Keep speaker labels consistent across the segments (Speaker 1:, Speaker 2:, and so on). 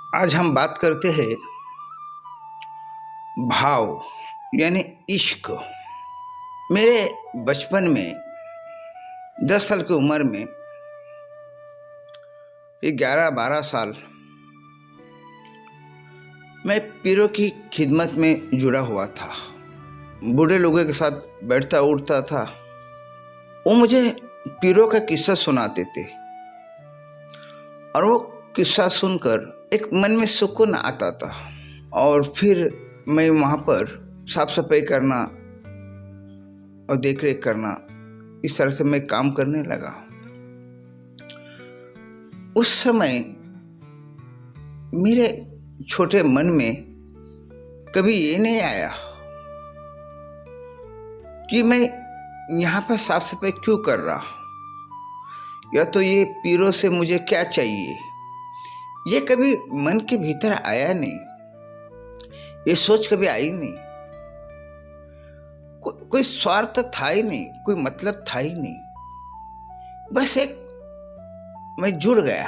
Speaker 1: आज हम बात करते हैं भाव यानी इश्क। मेरे बचपन में 10 साल की उम्र में फिर 11-12 साल मैं पीरों की खिदमत में जुड़ा हुआ था। बूढ़े लोगों के साथ बैठता उठता था। वो मुझे पीरों का किस्सा सुनाते थे और वो किस्सा सुनकर एक मन में सुकून आता था। और फिर मैं वहाँ पर साफ सफाई करना और देख रेख करना, इस तरह से मैं काम करने लगा। उस समय मेरे छोटे मन में कभी ये नहीं आया कि मैं यहाँ पर साफ सफाई क्यों कर रहा, या तो ये पीरों से मुझे क्या चाहिए। ये कभी मन के भीतर आया नहीं, ये सोच कभी आई नहीं। कोई स्वार्थ था ही नहीं, कोई मतलब था ही नहीं। बस एक मैं जुड़ गया,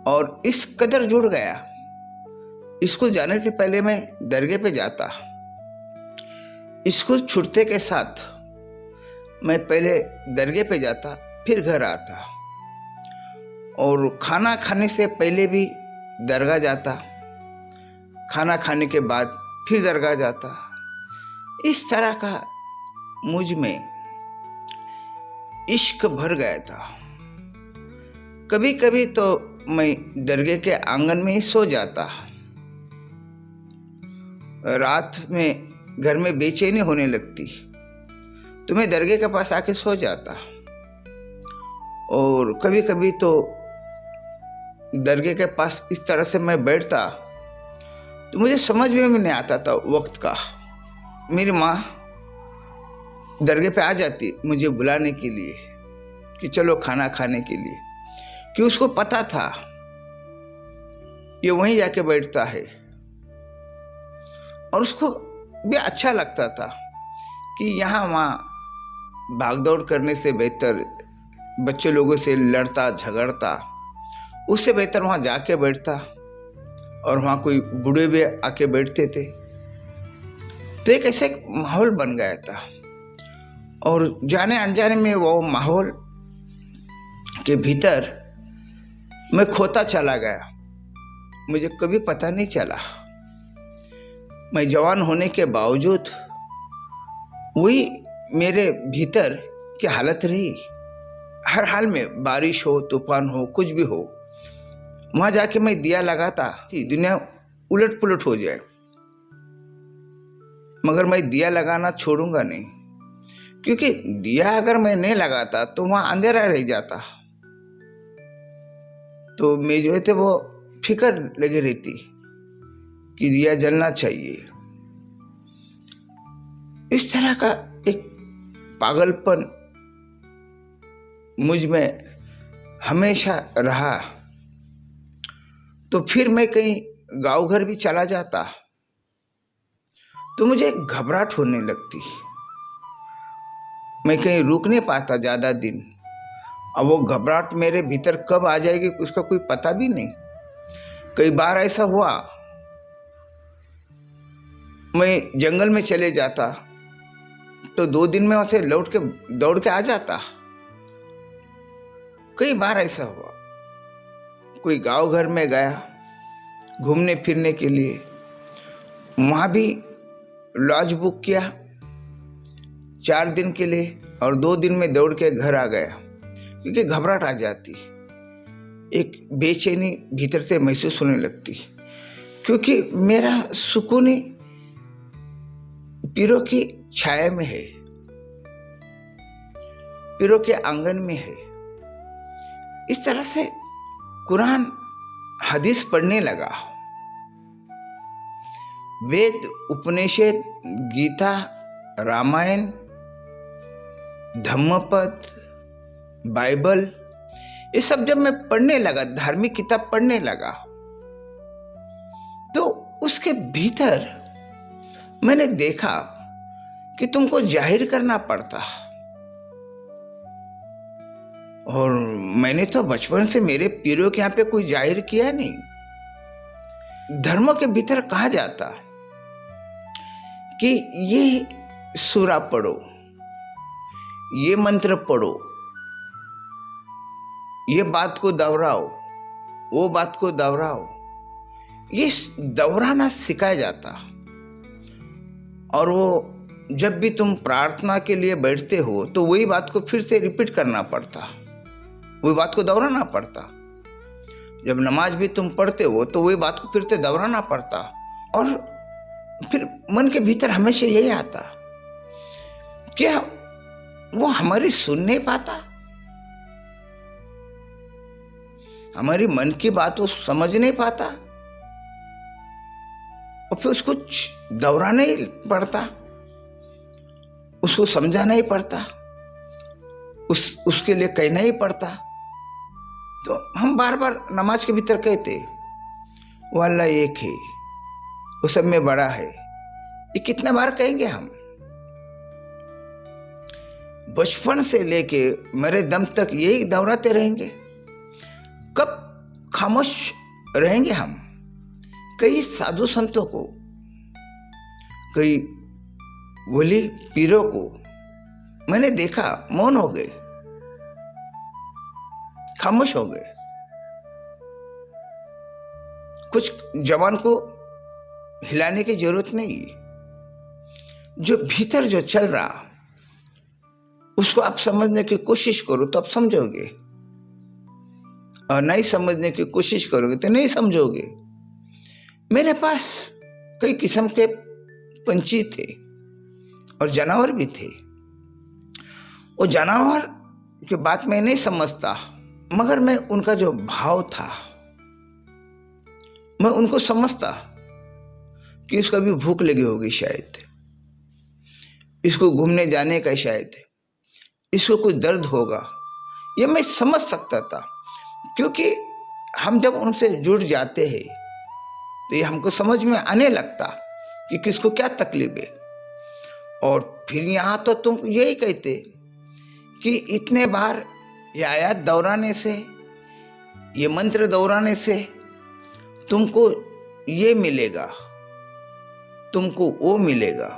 Speaker 1: और इस कदर जुड़ गया। स्कूल जाने से पहले मैं दरगाह पे जाता। स्कूल छूटते के साथ मैं पहले दरगाह पे जाता, फिर घर आता, और खाना खाने से पहले भी दरगाह जाता, खाना खाने के बाद फिर दरगाह जाता। इस तरह का मुझ में इश्क भर गया था। कभी कभी तो मैं दरगाह के आंगन में ही सो जाता। रात में घर में बेचैनी होने लगती तो मैं दरगाह के पास आके सो जाता। और कभी कभी तो दरगाह के पास इस तरह से मैं बैठता तो मुझे समझ में भी नहीं आता था वक्त का। मेरी माँ दरगाह पे आ जाती मुझे बुलाने के लिए कि चलो खाना खाने के लिए, कि उसको पता था ये वहीं जाके बैठता है। और उसको भी अच्छा लगता था कि यहाँ वहाँ भागदौड़ करने से बेहतर, बच्चे लोगों से लड़ता झगड़ता, उससे बेहतर वहाँ जाके बैठता। और वहाँ कोई बूढ़े भी आके बैठते थे, तो एक ऐसे माहौल बन गया था। और जाने अनजाने में वो माहौल के भीतर मैं खोता चला गया। मुझे कभी पता नहीं चला। मैं जवान होने के बावजूद वही मेरे भीतर की हालत रही। हर हाल में, बारिश हो, तूफान हो, कुछ भी हो, वहां जाके मैं दिया लगाता कि दुनिया उलट पुलट हो जाए, मगर मैं दिया लगाना छोड़ूंगा नहीं। क्योंकि दिया अगर मैं नहीं लगाता तो वहां अंधेरा रह जाता। तो मैं जो थे वो फिक्र लगी रहती कि दिया जलना चाहिए। इस तरह का एक पागलपन मुझ में हमेशा रहा। तो फिर मैं कहीं गांव घर भी चला जाता तो मुझे घबराहट होने लगती। मैं कहीं रुक नहीं पाता ज़्यादा दिन। अब वो घबराहट मेरे भीतर कब आ जाएगी उसका कोई पता भी नहीं। कई बार ऐसा हुआ, मैं जंगल में चले जाता तो 2 दिन में वहां से लौट के दौड़ के आ जाता। कई बार ऐसा हुआ, कोई गांव घर में गया घूमने फिरने के लिए, वहां भी लॉज बुक किया 4 दिन के लिए, और 2 दिन में दौड़ के घर आ गया। क्योंकि घबराहट आ जाती, एक बेचैनी भीतर से महसूस होने लगती। क्योंकि मेरा सुकून ही पीरों की छाया में है, पीरों के आंगन में है। इस तरह से कुरान हदीस पढ़ने लगा। वेद, उपनिषद, गीता, रामायण, धम्मपद, बाइबल, ये सब जब मैं पढ़ने लगा, धार्मिक किताब पढ़ने लगा, तो उसके भीतर मैंने देखा कि तुमको जाहिर करना पड़ता। और मैंने तो बचपन से मेरे पीरों के यहाँ पे कोई जाहिर किया नहीं। धर्मों के भीतर कहा जाता कि ये सूरा पढ़ो, ये मंत्र पढ़ो, ये बात को दोहराओ, वो बात को दोहराओ। ये दोहराना सिखाया जाता। और वो जब भी तुम प्रार्थना के लिए बैठते हो तो वही बात को फिर से रिपीट करना पड़ता, वही बात को दोहराना पड़ता। जब नमाज भी तुम पढ़ते हो तो वही बात को फिर से दोहराना पड़ता। और फिर मन के भीतर हमेशा यही आता, क्या वो हमारी सुन नहीं पाता, हमारी मन की बात वो समझ नहीं पाता, और फिर उसको दोहराना ही पड़ता, उसको समझाना ही पड़ता, उसके लिए कहना ही पड़ता। तो हम बार बार नमाज के भीतर कहते, वो अल्लाह एक है, वो सब में बड़ा है। ये कितने बार कहेंगे हम? बचपन से लेके मेरे दम तक यही दोहराते रहेंगे। कब खामोश रहेंगे हम? कई साधु संतों को, कई वली पीरों को मैंने देखा मौन हो गए, खामोश हो गए। कुछ जवान को हिलाने की जरूरत नहीं, जो भीतर जो चल रहा उसको आप समझने की कोशिश करो तो आप समझोगे, और नहीं समझने की कोशिश करोगे तो नहीं समझोगे। मेरे पास कई किस्म के पंछी थे और जानवर भी थे। वो जानवर की बात मैं नहीं समझता, मगर मैं उनका जो भाव था मैं उनको समझता कि इसको अभी भूख लगी होगी, शायद इसको घूमने जाने का, शायद इसको कोई दर्द होगा, ये मैं समझ सकता था। क्योंकि हम जब उनसे जुड़ जाते हैं तो ये हमको समझ में आने लगता कि किसको क्या तकलीफ है। और फिर यहाँ तो तुम यही कहते कि इतने बार ये आयत दोहराने से, ये मंत्र दोहराने से तुमको ये मिलेगा, तुमको वो मिलेगा।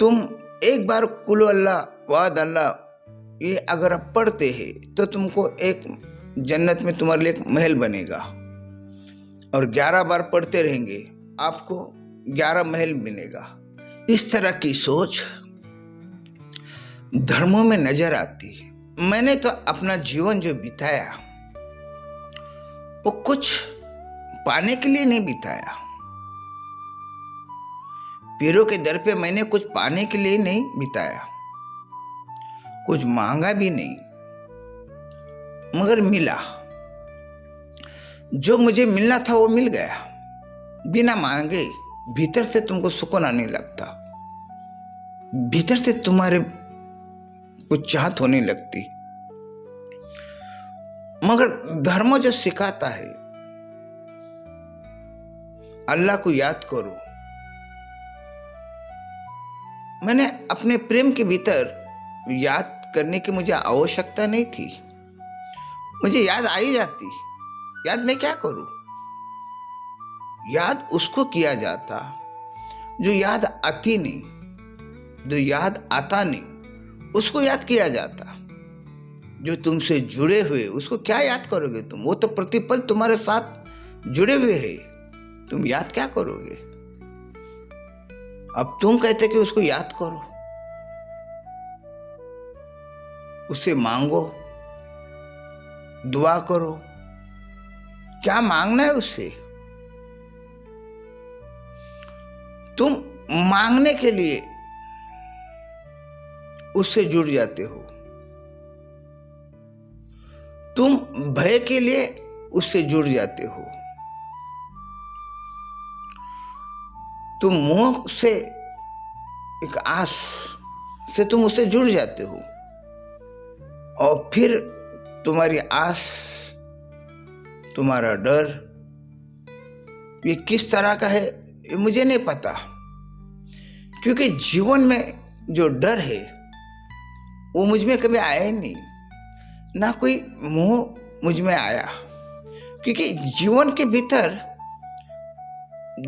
Speaker 1: तुम एक बार कुल अल्लाह वाद अल्लाह ये अगर आप पढ़ते हैं तो तुमको एक जन्नत में तुम्हारे लिए एक महल बनेगा, और 11 बार पढ़ते रहेंगे आपको 11 महल मिलेगा। इस तरह की सोच धर्मों में नजर आती। मैंने तो अपना जीवन जो बिताया वो कुछ पाने के लिए नहीं बिताया। पीरों के दर पे मैंने कुछ पाने के लिए नहीं बिताया, कुछ मांगा भी नहीं, मगर मिला। जो मुझे मिलना था वो मिल गया, बिना मांगे। भीतर से तुमको सुकून आने लगता, भीतर से तुम्हारे कुछ चाहत होने लगती। मगर धर्म जो सिखाता है, अल्लाह को याद करो। मैंने अपने प्रेम के भीतर याद करने की मुझे आवश्यकता नहीं थी, मुझे याद आ ही जाती। याद मैं क्या करूं? याद उसको किया जाता जो याद आती नहीं, जो याद आता नहीं उसको याद किया जाता। जो तुमसे जुड़े हुए उसको क्या याद करोगे तुम? वो तो प्रतिपल तुम्हारे साथ जुड़े हुए हैं, तुम याद क्या करोगे? अब तुम कहते कि उसको याद करो, उससे मांगो, दुआ करो। क्या मांगना है उससे? तुम मांगने के लिए उससे जुड़ जाते हो, तुम भय के लिए उससे जुड़ जाते हो, तुम मोह से, एक आस से तुम उससे जुड़ जाते हो। और फिर तुम्हारी आस, तुम्हारा डर ये किस तरह का है ये मुझे नहीं पता। क्योंकि जीवन में जो डर है वो मुझ में कभी आया ही नहीं, ना कोई मोह मुझ में आया, क्योंकि जीवन के भीतर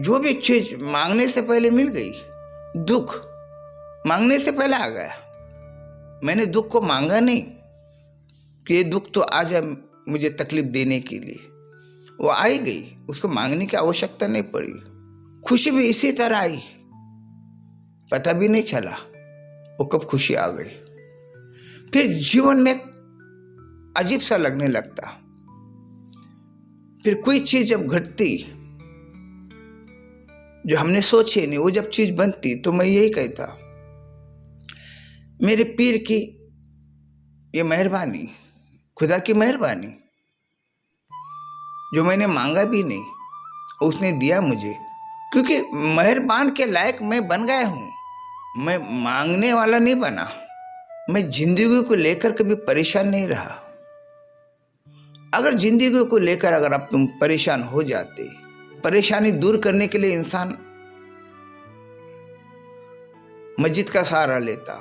Speaker 1: जो भी चीज मांगने से पहले मिल गई, दुख मांगने से पहले आ गया। मैंने दुख को मांगा नहीं कि ये दुख तो आ जाए मुझे तकलीफ देने के लिए, वो आ ही गई, उसको मांगने की आवश्यकता नहीं पड़ी। खुशी भी इसी तरह आई, पता भी नहीं चला वो कब खुशी आ गई। फिर जीवन में अजीब सा लगने लगता। फिर कोई चीज जब घटती जो हमने सोची नहीं, वो जब चीज बनती, तो मैं यही कहता, मेरे पीर की ये मेहरबानी, खुदा की मेहरबानी, जो मैंने मांगा भी नहीं उसने दिया मुझे, क्योंकि मेहरबान के लायक मैं बन गया हूं। मैं मांगने वाला नहीं बना, मैं जिंदगी को लेकर कभी परेशान नहीं रहा। अगर जिंदगी को लेकर अगर अब तुम परेशान हो जाते, परेशानी दूर करने के लिए इंसान मस्जिद का सहारा लेता,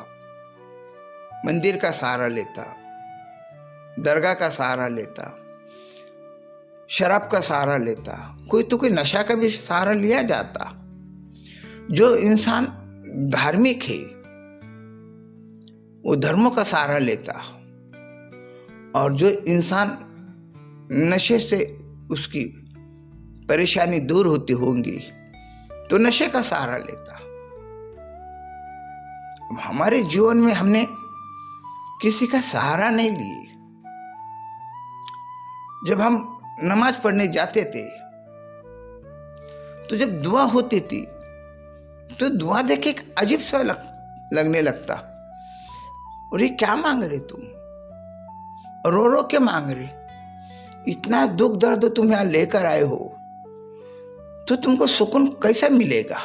Speaker 1: मंदिर का सहारा लेता, दरगाह का सहारा लेता, शराब का सहारा लेता, कोई तो कोई नशा का भी सहारा लिया जाता। जो इंसान धार्मिक है वो धर्मों का सहारा लेता, और जो इंसान नशे से उसकी परेशानी दूर होती होंगी तो नशे का सहारा लेता। हमारे जीवन में हमने किसी का सहारा नहीं लिए। जब हम नमाज पढ़ने जाते थे तो जब दुआ होती थी तो दुआ देख के एक अजीब सा लगने लगता, और ये क्या मांग रहे तुम, रो रो के मांग रहे, इतना दुख दर्द तुम यहां लेकर आए हो तो तुमको सुकून कैसा मिलेगा।